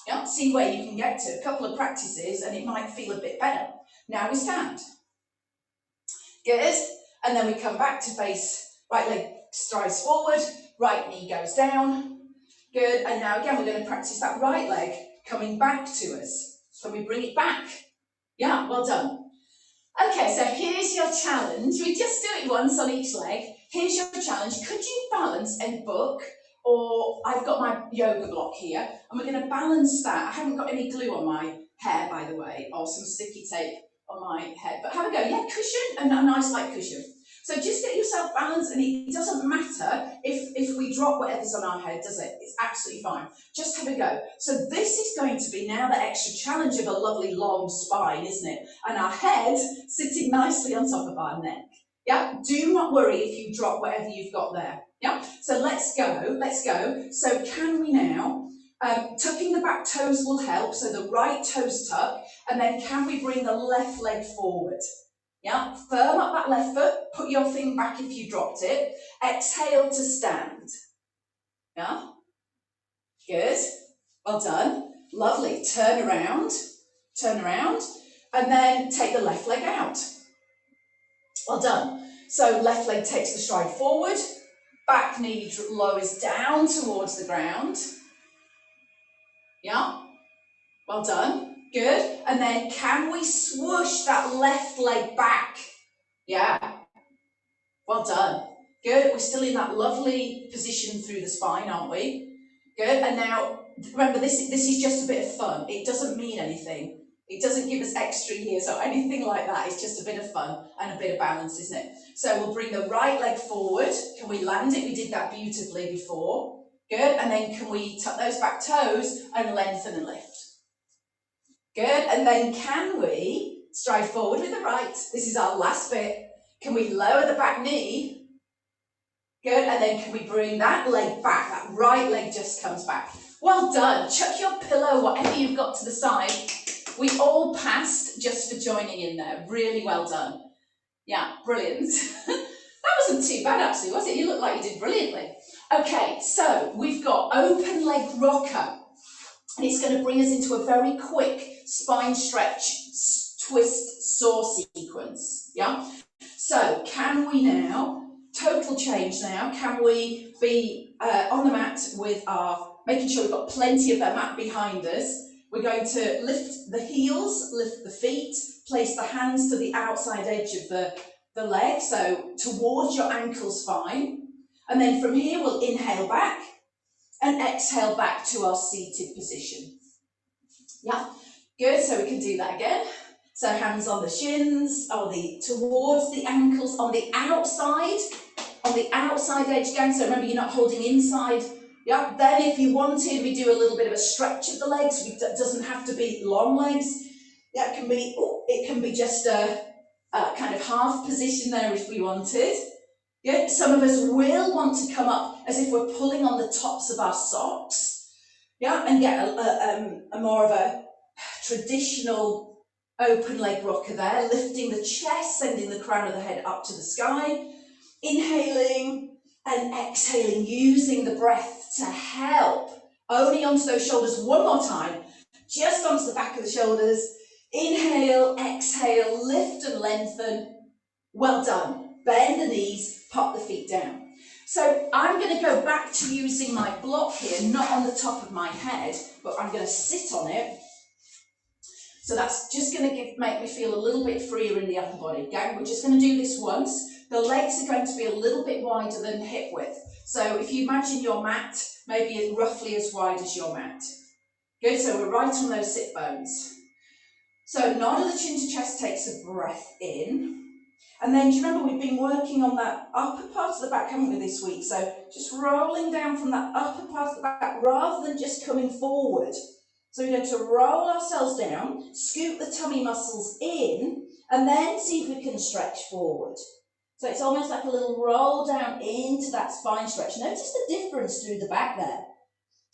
Yeah, see where you can get to. A couple of practices and it might feel a bit better. Now we stand. Good. And then we come back to face, right leg strides forward, right knee goes down. Good, and now again we're going to practice that right leg coming back to us. Can we bring it back? Yeah, well done. Okay, so here's your challenge. We just do it once on each leg. Here's your challenge. Could you balance a book, or I've got my yoga block here, and we're going to balance that. I haven't got any glue on my hair, by the way, or some sticky tape on my head, but have a go. Yeah, cushion, and a nice light cushion. So just get yourself balanced, and it doesn't matter if we drop whatever's on our head, does it? It's absolutely fine. Just have a go. So this is going to be now the extra challenge of a lovely long spine, isn't it? And our head sitting nicely on top of our neck. Yeah, do not worry if you drop whatever you've got there. Yeah, so let's go, let's go. So can we now, tucking the back toes will help, so the right toes tuck, and then can we bring the left leg forward? Yeah, firm up that left foot, put your thing back if you dropped it. Exhale to stand. Yeah, good, well done. Lovely, turn around, and then take the left leg out. Well done. So left leg takes the stride forward, back knee lowers down towards the ground. Yeah, well done, good. And then can we swoosh that left leg back? Yeah, well done, good. We're still in that lovely position through the spine, aren't we? Good, and now remember this is just a bit of fun. It doesn't mean anything. It doesn't give us extra years or anything like that. It's just a bit of fun and a bit of balance, isn't it? So we'll bring the right leg forward. Can we land it? We did that beautifully before. Good, and then can we tuck those back toes and lengthen and lift? Good, and then can we stride forward with the right? This is our last bit. Can we lower the back knee? Good, and then can we bring that leg back? That right leg just comes back. Well done. Chuck your pillow, whatever you've got to the side. We all passed just for joining in there. Really well done. Yeah, brilliant. That wasn't too bad actually, was it? You look like you did brilliantly. Okay, so we've got open leg rocker. And it's going to bring us into a very quick spine stretch, twist, saw sequence. Yeah? So can we now, total change now, can we be on the mat with our, making sure we've got plenty of that mat behind us. We're going to lift the heels, lift the feet, place the hands to the outside edge of the leg, so towards your ankle spine. And then from here we'll inhale back and exhale back to our seated position. Yeah, good, so we can do that again. So hands on the shins, towards the ankles, on the outside edge gang. So remember, you're not holding inside. Yeah, then if you wanted, we do a little bit of a stretch of the legs. It doesn't have to be long legs. Yeah, it can be just a kind of half position there if we wanted. Yeah, some of us will want to come up as if we're pulling on the tops of our socks. Yeah, and get a more of a traditional open leg rocker there, lifting the chest, sending the crown of the head up to the sky, inhaling and exhaling, using the breath to help. Only onto those shoulders one more time, just onto the back of the shoulders. Inhale, exhale, lift and lengthen. Well done. Bend the knees, pop the feet down. So I'm going to go back to using my block here, not on the top of my head, but I'm going to sit on it. So that's just going to make me feel a little bit freer in the upper body. Okay? We're just going to do this once. The legs are going to be a little bit wider than hip width. So if you imagine your mat, maybe roughly as wide as your mat. Good, so we're right on those sit bones. So nod of the chin to chest takes a breath in. And then do you remember we've been working on that upper part of the back, haven't we, this week? So just rolling down from that upper part of the back rather than just coming forward. So we're going to roll ourselves down, scoop the tummy muscles in, and then see if we can stretch forward. So it's almost like a little roll down into that spine stretch. Notice the difference through the back there.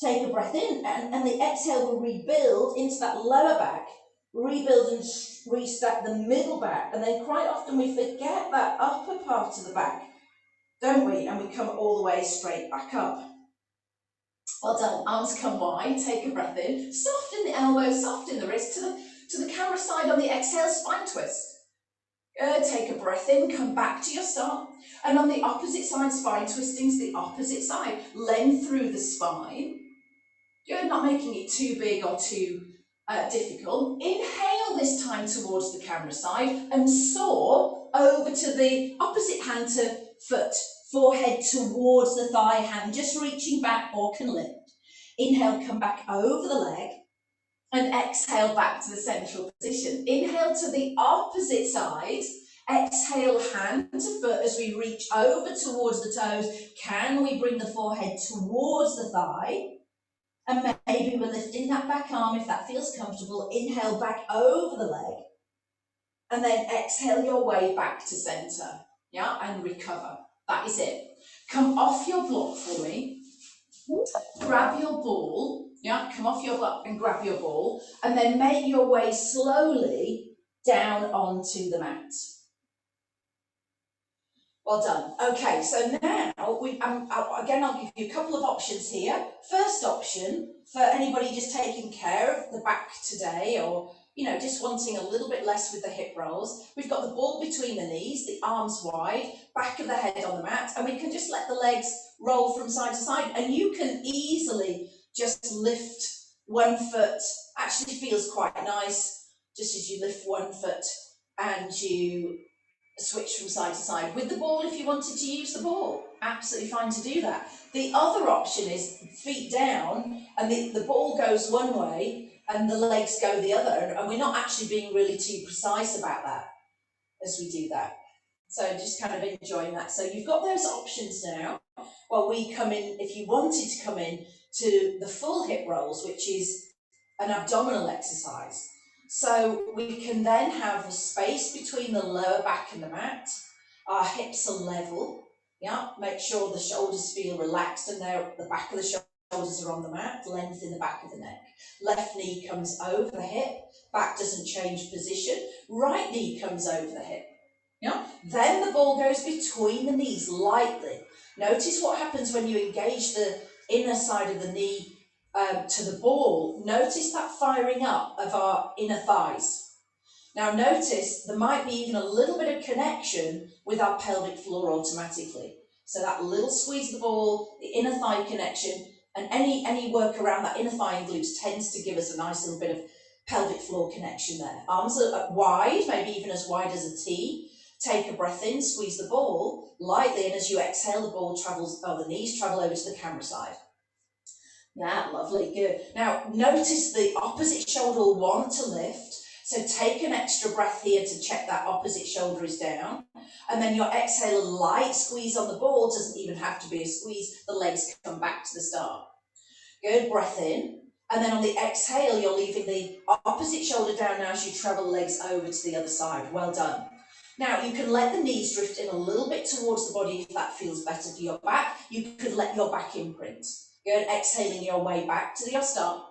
Take a breath in, and the exhale will rebuild into that lower back, rebuild and restart the middle back, and then quite often we forget that upper part of the back, don't we? And we come all the way straight back up. Well done. Arms come wide, take a breath in, soften the elbows, soften the wrist to the camera side on the exhale, spine twist. Good, take a breath in, come back to your start. And on the opposite side, spine twisting to the opposite side. Length through the spine. Good, not making it too big or too difficult. Inhale this time towards the camera side and soar over to the opposite hand to foot, forehead towards the thigh, hand just reaching back or can lift. Inhale, come back over the leg and exhale back to the central position. Inhale to the opposite side. Exhale, hand to foot as we reach over towards the toes. Can we bring the forehead towards the thigh? And maybe we're lifting that back arm if that feels comfortable. Inhale back over the leg. And then exhale your way back to center. Yeah, and recover. That is it. Come off your block for me. Grab your ball. Yeah, come off your block and grab your ball. And then make your way slowly down onto the mat. Well done. Okay, so now again, I'll give you a couple of options here. First option for anybody just taking care of the back today, or just wanting a little bit less with the hip rolls. We've got the ball between the knees, the arms wide, back of the head on the mat, and we can just let the legs roll from side to side. And you can easily just lift one foot. Actually feels quite nice, just as you lift one foot and you switch from side to side. With the ball, if you wanted to use the ball, absolutely fine to do that. The other option is feet down and the ball goes one way and the legs go the other, and we're not actually being really too precise about that as we do that. So just kind of enjoying that. So you've got those options now. While we come in, if you wanted to come in to the full hip rolls, which is an abdominal exercise. So we can then have the space between the lower back and the mat. Our hips are level. Yeah, make sure the shoulders feel relaxed and the back of the shoulders are on the mat, length in the back of the neck. Left knee comes over the hip, back doesn't change position. Right knee comes over the hip. Yeah, then the ball goes between the knees lightly. Notice what happens when you engage the inner side of the knee to the ball. Notice that firing up of our inner thighs. Now notice there might be even a little bit of connection with our pelvic floor automatically. So that little squeeze of the ball, the inner thigh connection, and any work around that inner thigh and glutes tends to give us a nice little bit of pelvic floor connection there. Arms are wide, maybe even as wide as a T. Take a breath in, squeeze the ball lightly, and as you exhale, the ball travels, or the knees travel over to the camera side. Yeah, lovely, good. Now, notice the opposite shoulder will want to lift, so take an extra breath here to check that opposite shoulder is down, and then your exhale, a light squeeze on the ball, doesn't even have to be a squeeze, the legs come back to the start. Good, breath in, and then on the exhale, you're leaving the opposite shoulder down now as you travel the legs over to the other side. Well done. Now, you can let the knees drift in a little bit towards the body if that feels better for your back. You could let your back imprint. Good, exhaling your way back to your start.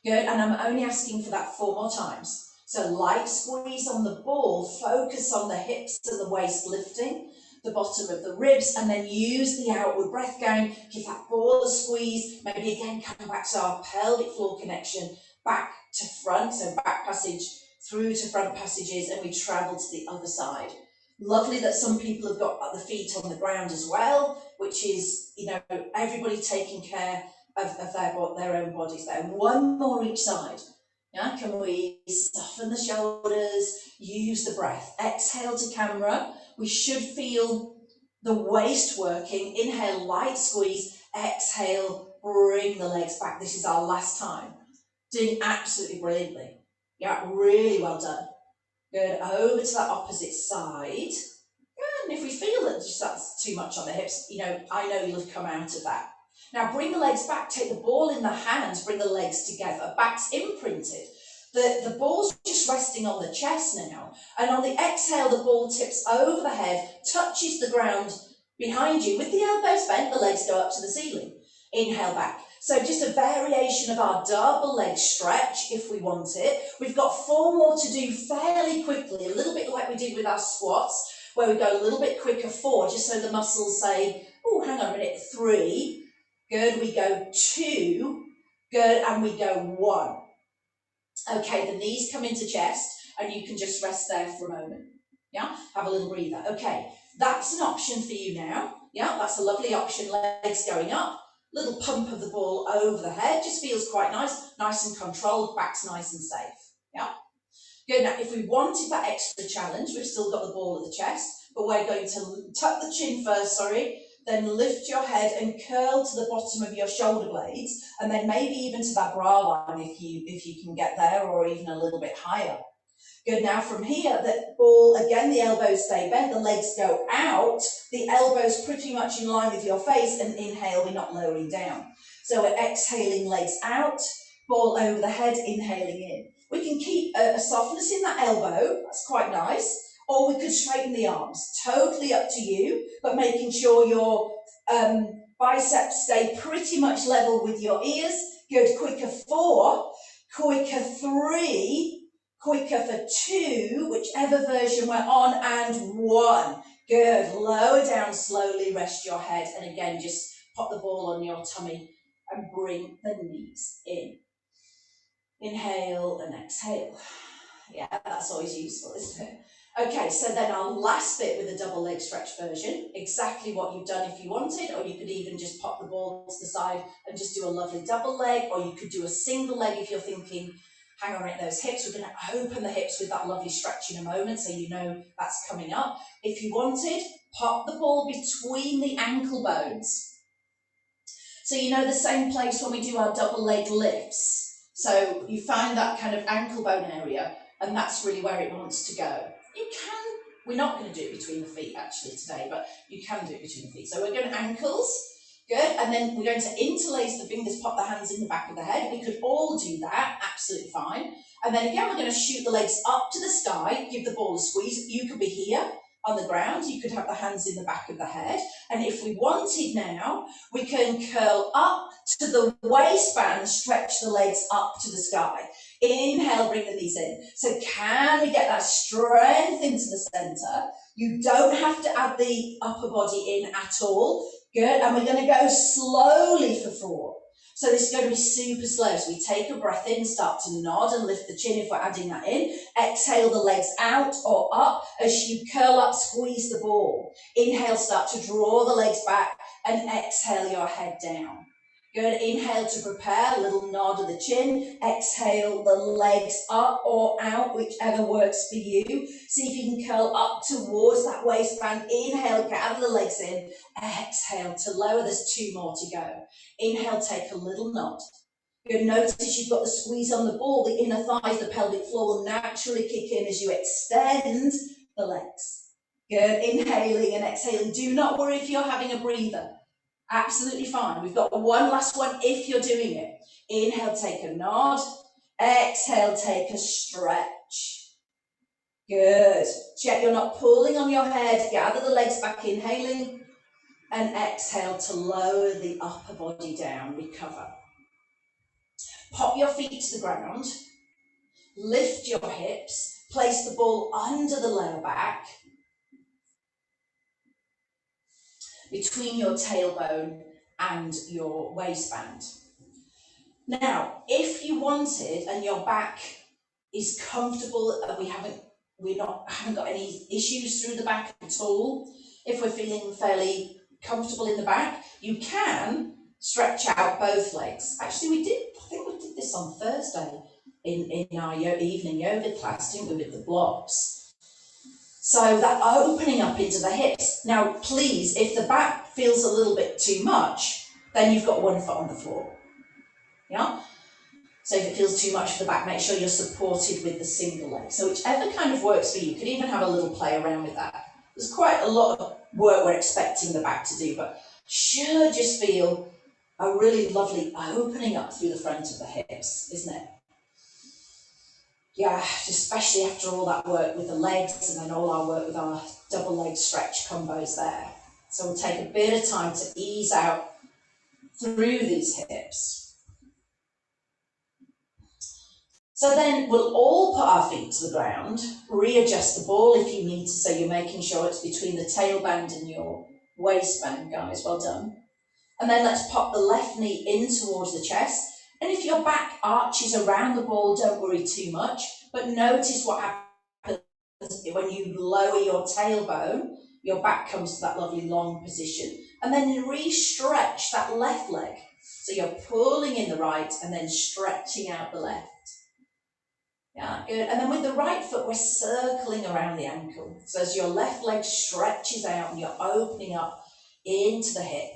Good, and I'm only asking for that 4 more times. So light squeeze on the ball, focus on the hips and the waist lifting, the bottom of the ribs, and then use the outward breath going. Give that ball a squeeze, maybe again come back to our pelvic floor connection, back to front, so back passage through to front passages, and we travel to the other side. Lovely that some people have got the feet on the ground as well, which is, everybody taking care of their own bodies there. One more each side. Yeah, can we soften the shoulders, use the breath. Exhale to camera. We should feel the waist working. Inhale, light squeeze. Exhale, bring the legs back. This is our last time. Doing absolutely brilliantly. Yeah, really well done. Good, over to that opposite side. And if we feel that that's too much on the hips, I know you'll have come out of that. Now bring the legs back, take the ball in the hands, bring the legs together, back's imprinted. The ball's just resting on the chest now, and on the exhale, the ball tips over the head, touches the ground behind you. With the elbows bent, the legs go up to the ceiling. Inhale back. So just a variation of our double leg stretch if we want it. We've got 4 more to do fairly quickly, a little bit like we did with our squats, where we go a little bit quicker, 4, just so the muscles say, oh, hang on a minute, 3, good, we go 2, good, and we go 1. Okay, the knees come into chest, and you can just rest there for a moment. Yeah, have a little breather. Okay, that's an option for you now. Yeah, that's a lovely option, legs going up, little pump of the ball over the head, just feels quite nice and controlled, back's nice and safe. Yeah. Good. Now, if we wanted that extra challenge, we've still got the ball at the chest, but we're going to tuck the chin first, then lift your head and curl to the bottom of your shoulder blades, and then maybe even to that bra line if you can get there, or even a little bit higher. Good. Now from here, the ball, again, the elbows stay bent, the legs go out, the elbows pretty much in line with your face, and inhale, we're not lowering down. So we're exhaling, legs out, ball over the head, inhaling in. We can keep a softness in that elbow, that's quite nice, or we could straighten the arms. Totally up to you, but making sure your biceps stay pretty much level with your ears. Good. Quicker 4, quicker 3, quicker for 2, whichever version we're on, and 1. Good. Lower down slowly, rest your head, and again, just pop the ball on your tummy and bring the knees in. Inhale and exhale. Yeah, that's always useful, isn't it? Okay, so then our last bit with the double leg stretch version, exactly what you've done if you wanted, or you could even just pop the ball to the side and just do a lovely double leg, or you could do a single leg if you're thinking, hang on, right, those hips, we're going to open the hips with that lovely stretch in a moment, so you know that's coming up. If you wanted, pop the ball between the ankle bones. So you know the same place when we do our double leg lifts. So you find that kind of ankle bone area, and that's really where it wants to go. You can, we're not going to do it between the feet actually today, but you can do it between the feet. So we're going to ankles, good, and then we're going to interlace the fingers, pop the hands in the back of the head. We could all do that, absolutely fine. And then again, we're going to shoot the legs up to the sky, give the ball a squeeze. You could be here on the ground, you could have the hands in the back of the head. And if we wanted now, we can curl up to the waistband, stretch the legs up to the sky. Inhale, bring the knees in. So can we get that strength into the center? You don't have to add the upper body in at all. Good, and we're going to go slowly for 4. So this is going to be super slow. So we take a breath in, start to nod and lift the chin if we're adding that in. Exhale the legs out or up as you curl up, squeeze the ball. Inhale, start to draw the legs back, and exhale your head down. Good. Inhale to prepare, a little nod of the chin. Exhale the legs up or out, whichever works for you. See if you can curl up towards that waistband. Inhale, gather the legs in. Exhale to lower. There's 2 more to go. Inhale, take a little nod. Good. Notice you've got the squeeze on the ball. The inner thighs, the pelvic floor will naturally kick in as you extend the legs. Good. Inhaling and exhaling. Do not worry if you're having a breather. Absolutely fine. We've got one last one if you're doing it. Inhale, take a nod. Exhale, take a stretch. Good. Check you're not pulling on your head. Gather the legs back, inhaling. And exhale to lower the upper body down. Recover. Pop your feet to the ground. Lift your hips. Place the ball under the lower back. Between your tailbone and your waistband. Now, if you wanted and your back is comfortable and we haven't got any issues through the back at all, if we're feeling fairly comfortable in the back, you can stretch out both legs. Actually, I think we did this on Thursday in our evening yoga class, didn't we, with the blocks. So that opening up into the hips. Now, please, if the back feels a little bit too much, then you've got one foot on the floor. Yeah? So if it feels too much for the back, make sure you're supported with the single leg. So whichever kind of works for you. You could even have a little play around with that. There's quite a lot of work we're expecting the back to do, but should just feel a really lovely opening up through the front of the hips, isn't it? Yeah, especially after all that work with the legs and then all our work with our double leg stretch combos there. So we'll take a bit of time to ease out through these hips. So then we'll all put our feet to the ground, readjust the ball if you need to, so you're making sure it's between the tailband and your waistband, guys, well done. And then let's pop the left knee in towards the chest. And if your back arches around the ball, don't worry too much, but notice what happens when you lower your tailbone Your back comes to that lovely long position. And then re-stretch that left leg. So you're pulling in the right and then stretching out the left. Yeah, good. And then with the right foot, we're circling around the ankle. So as your left leg stretches out and you're opening up into the hip.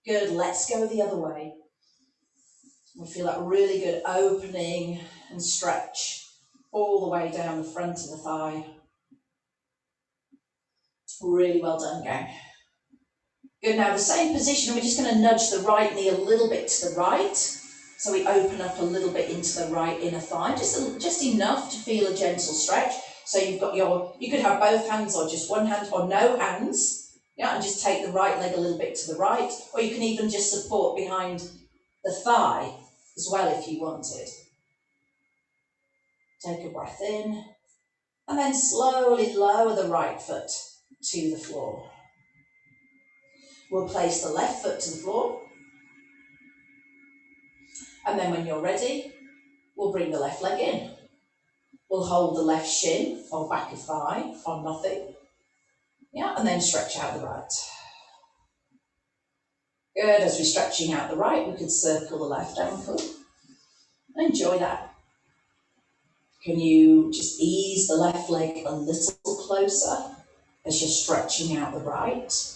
Good, let's go the other way. We feel that really good opening and stretch all the way down the front of the thigh. Really well done, gang. Good, now the same position, we're just going to nudge the right knee a little bit to the right. So we open up a little bit into the right inner thigh, just enough to feel a gentle stretch. So you've got you could have both hands or just one hand or no hands. Yeah, and just take the right leg a little bit to the right. Or you can even just support behind the thigh as well if you wanted. Take a breath in. And then slowly lower the right foot to the floor. We'll place the left foot to the floor. And then when you're ready, we'll bring the left leg in. We'll hold the left shin or back of thigh on nothing. Yeah, and then stretch out the right. Good, as we're stretching out the right, we could circle the left ankle. Enjoy that. Can you just ease the left leg a little closer as you're stretching out the right?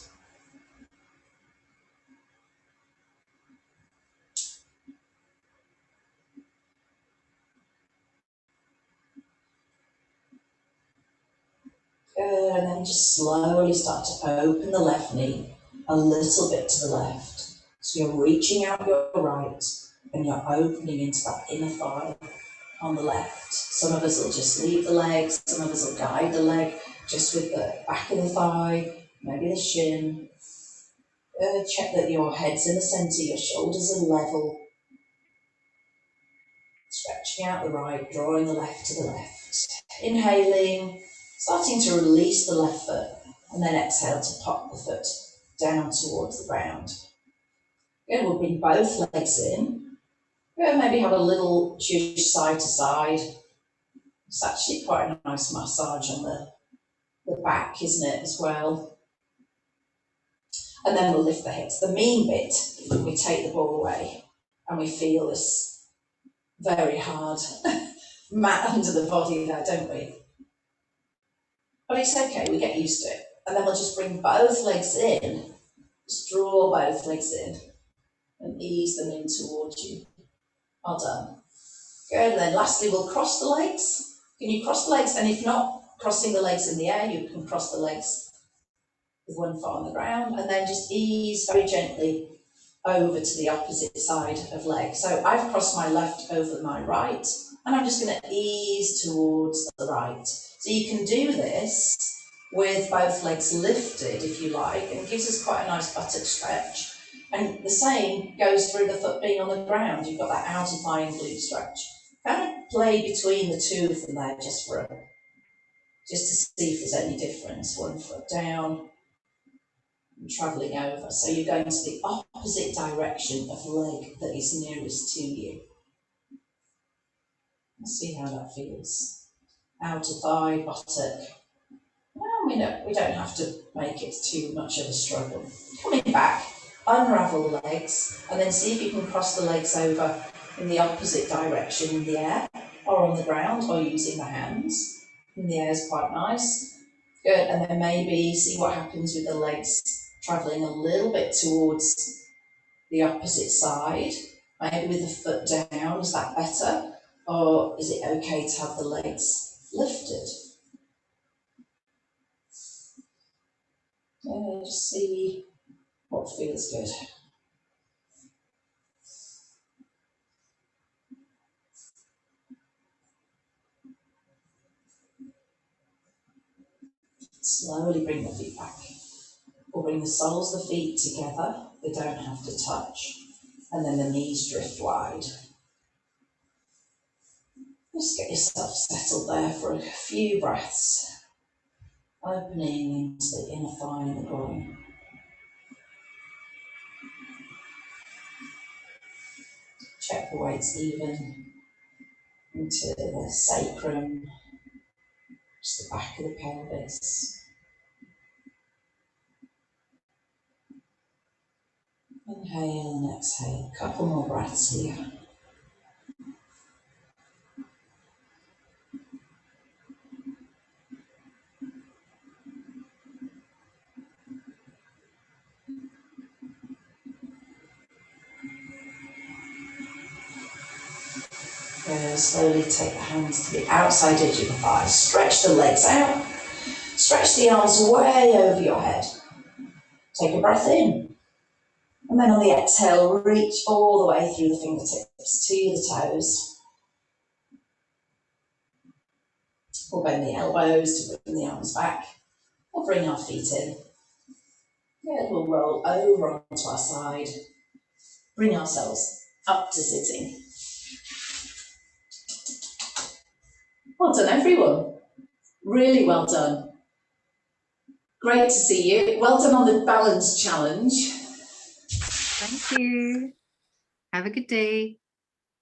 Good, and then just slowly start to open the left knee a little bit to the left. So you're reaching out your right and you're opening into that inner thigh on the left. Some of us will just leave the legs, some of us will guide the leg just with the back of the thigh, maybe the shin. Check that your head's in the centre, your shoulders are level. Stretching out the right, drawing the left to the left. Inhaling, starting to release the left foot, and then exhale to pop the foot down towards the ground. Good, we'll bring both legs in. Good, maybe have a little shush side to side. It's actually quite a nice massage on the back, isn't it, as well? And then we'll lift the hips. The mean bit, we take the ball away, and we feel this very hard mat under the body there, don't we? But it's okay, we get used to it. And then we'll just bring both legs in, just draw both legs in and ease them in towards you. Well done. Good, and then lastly we'll cross the legs. Can you cross the legs? And if not, crossing the legs in the air, you can cross the legs with one foot on the ground and then just ease very gently over to the opposite side of leg. So I've crossed my left over my right and I'm just going to ease towards the right. So you can do this with both legs lifted if you like, and it gives us quite a nice buttock stretch. And the same goes through the foot being on the ground. You've got that outer thigh and glute stretch. Kind of play between the two of them there just to see if there's any difference. One foot down and travelling over. So you're going to the opposite direction of leg that is nearest to you. Let's see how that feels. Outer thigh, buttock. Well, we don't have to make it too much of a struggle. Coming back, unravel the legs, and then see if you can cross the legs over in the opposite direction in the air, or on the ground, or using the hands. In the air is quite nice. Good, and then maybe see what happens with the legs travelling a little bit towards the opposite side. Maybe with the foot down, is that better? Or is it okay to have the legs lifted? Just see what feels good. Slowly bring the feet back. Or bring the soles of the feet together. They don't have to touch. And then the knees drift wide. Just get yourself settled there for a few breaths. Opening into the inner thigh and the groin. Check the weight's even into the sacrum, just the back of the pelvis. Inhale and exhale. A couple more breaths here. Good. Slowly take the hands to the outside edge of the thighs. Stretch the legs out. Stretch the arms way over your head. Take a breath in. And then on the exhale, reach all the way through the fingertips to the toes. We'll bend the elbows to bring the arms back. We'll bring our feet in. Good. We'll roll over onto our side. Bring ourselves up to sitting. Well done, everyone. Really well done. Great to see you. Well done on the balance challenge. Thank you. Have a good day.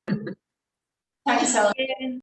Thanks, Helen.